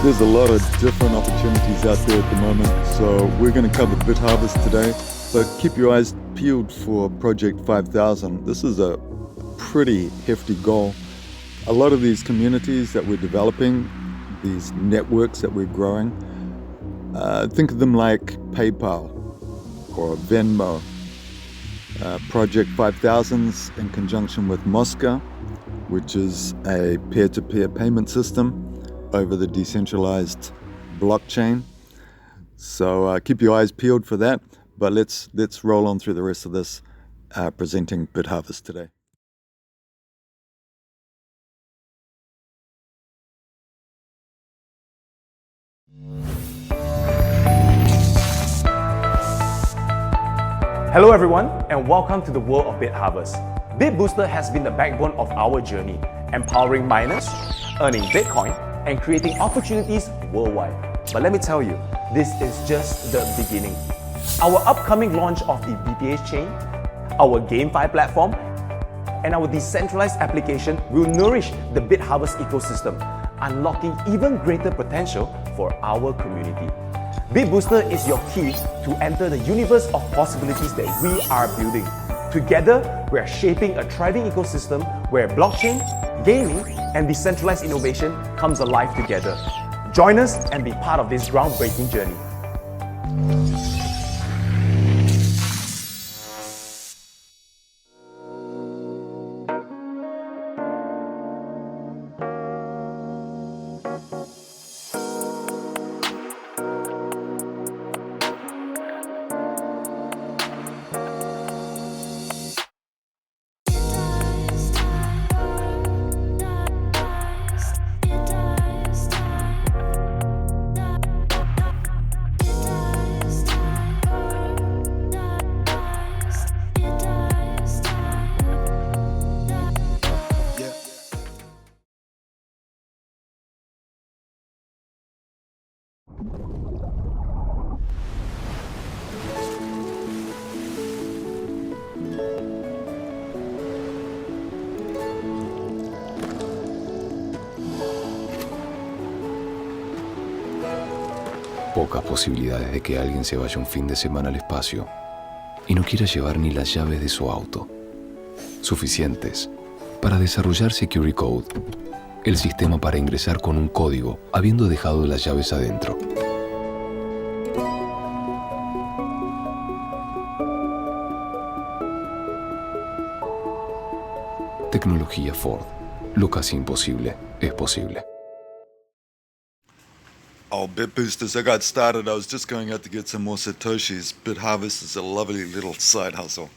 there's a lot of different opportunities out there at the moment, so we're going to cover BitHarvest today, but keep your eyes peeled for Project 5000. This is a pretty hefty goal. A lot of these communities that we're developing, these networks that we're growing, think of them like PayPal or Venmo. Project 5000's in conjunction with Mosca, which is a peer-to-peer payment system over the decentralized blockchain. So keep your eyes peeled for that, but let's roll on through the rest of this presenting BitHarvest today. Hello everyone, and welcome to the world of BitHarvest. BitBooster has been the backbone of our journey, empowering miners, earning Bitcoin, and creating opportunities worldwide. But let me tell you, this is just the beginning. Our upcoming launch of the BPH chain, our GameFi platform, and our decentralized application will nourish the BitHarvest ecosystem, unlocking even greater potential for our community. BitBooster is your key to enter the universe of possibilities that we are building. Together, we are shaping a thriving ecosystem where blockchain, gaming, and decentralized innovation comes alive together. Join us and be part of this groundbreaking journey. Pocas posibilidades de que alguien se vaya un fin de semana al espacio y no quiera llevar ni las llaves de su auto. Suficientes para desarrollar Security Code, el sistema para ingresar con un código habiendo dejado las llaves adentro. Tecnología Ford. Lo casi imposible es posible. Oh, BitBoosters, I got started. I was just going out to get some more Satoshis. BitHarvest is a lovely little side hustle.